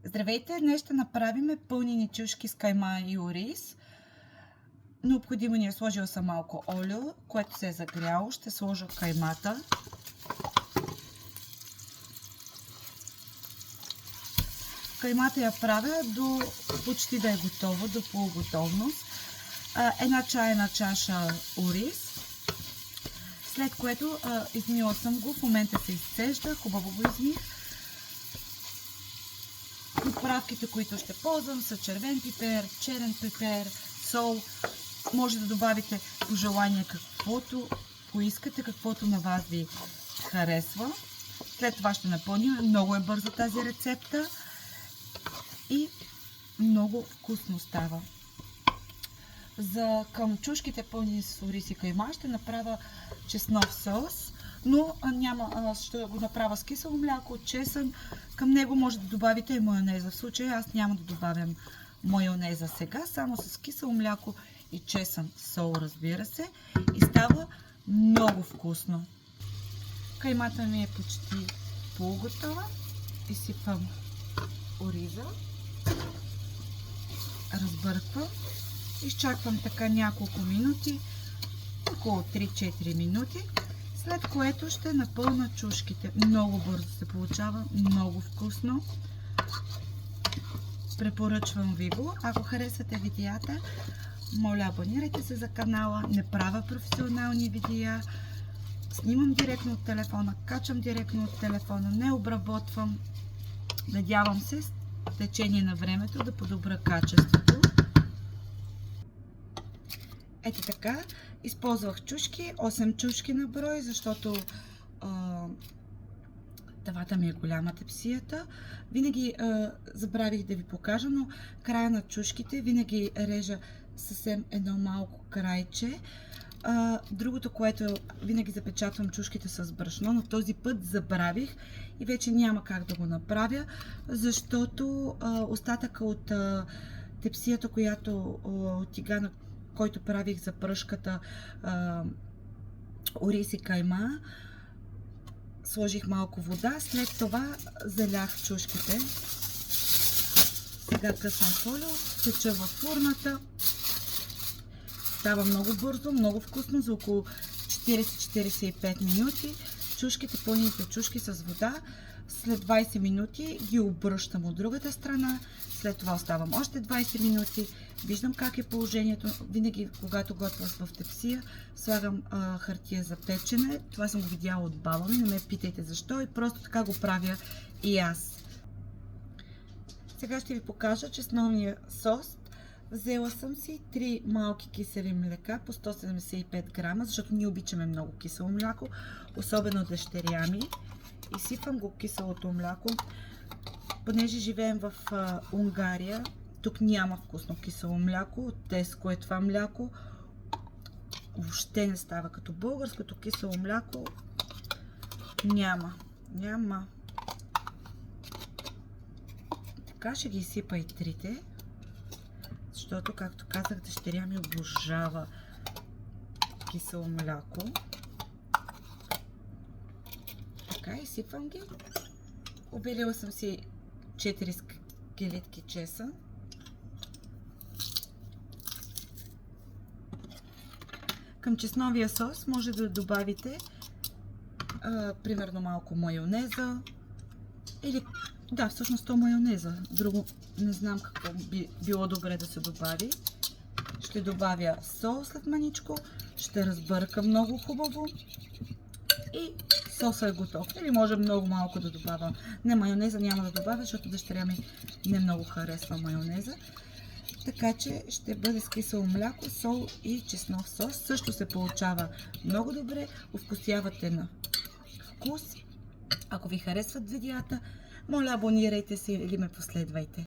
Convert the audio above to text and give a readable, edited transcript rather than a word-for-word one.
Здравейте! Днес ще направим пълнени чушки с кайма и ориз. Необходимо ни е, сложила съм малко олио, което се е загряло. Ще сложа каймата. Каймата я правя до почти да е готова, до полуготовност. Една чайна чаша ориз. След което измила съм го, в момента се изцежда, хубаво го измих. Приправките, които ще ползвам, са червен пипер, черен пипер, сол. Може да добавите по желание каквото поискате, каквото на вас ви харесва. След това ще напълним. Много е бърза тази рецепта и много вкусно става. За към чушките пълни с ориз и кайма ще направя чеснов сос, но ще го направя с кисело мляко, чесън. Към него може да добавите и майонеза. В случая аз няма да добавям майонеза сега, само с кисело мляко и чесън, сол, разбира се, и става много вкусно. Каймата ми е почти полуготова. Изсипвам ориза, разбърквам, изчаквам така няколко минути, около 3-4 минути, след което ще напълна чушките. Много бързо се получава, много вкусно. Препоръчвам ви го. Ако харесвате видеята, моля, абонирайте се за канала. Не правя професионални видеа. Снимам директно от телефона, качвам директно от телефона, не обработвам. Надявам се с течение на времето да подобря качеството. Ето така, използвах чушки, 8 чушки на брой, защото тавата ми е голяма, тепсията. Винаги забравих да ви покажа, но края на чушките винаги режа съвсем едно малко крайче. Другото, което винаги запечатвам чушките с брашно, но този път забравих и вече няма как да го направя, защото остатъка от тепсията, от тигана, който правих за пръшката, ориз и кайма, сложих малко вода, след това залях чушките. Сега късам фолио, теча във фурната. Става много бързо, много вкусно, за около 40-45 минути. Чушките, пълните чушки с вода. След 20 минути ги обръщам от другата страна. След това оставам още 20 минути. Виждам как е положението. Винаги, когато готвя в тепсия, слагам хартия за печене. Това съм го видяла от баба ми, не ме питайте защо, и просто така го правя и аз. Сега ще ви покажа чесновния сос. Взела съм си 3 малки кисели млека по 175 грама, защото ние обичаме много кисело мляко, особено дъщеря ми. Изсипвам го киселото мляко. Понеже живеем в Унгария, тук няма вкусно кисело мляко. От Теско е това мляко. Въобще не става като българското кисело мляко. Няма. Така ще ги изсипа и трите. Защото, както казах, дъщеря ми обожава кисело мляко. Така, изсипвам ги. Обелила съм си 4 скелетки чесън. Към чесновия сос може да добавите примерно малко майонеза или всъщност то майонеза. Друго не знам какво би било добре да се добави. Ще добавя сол след маничко, ще разбърка много хубаво и соса е готов. Или може много малко да добавя. Не, майонеза няма да добавя, защото дъщеря ми не много харесва майонеза. Така че ще бъде с кисело мляко, сол и чеснов сос. Също се получава много добре. Овкусявате на вкус. Ако ви харесват видеята, моля, абонирайте се или ме последвайте.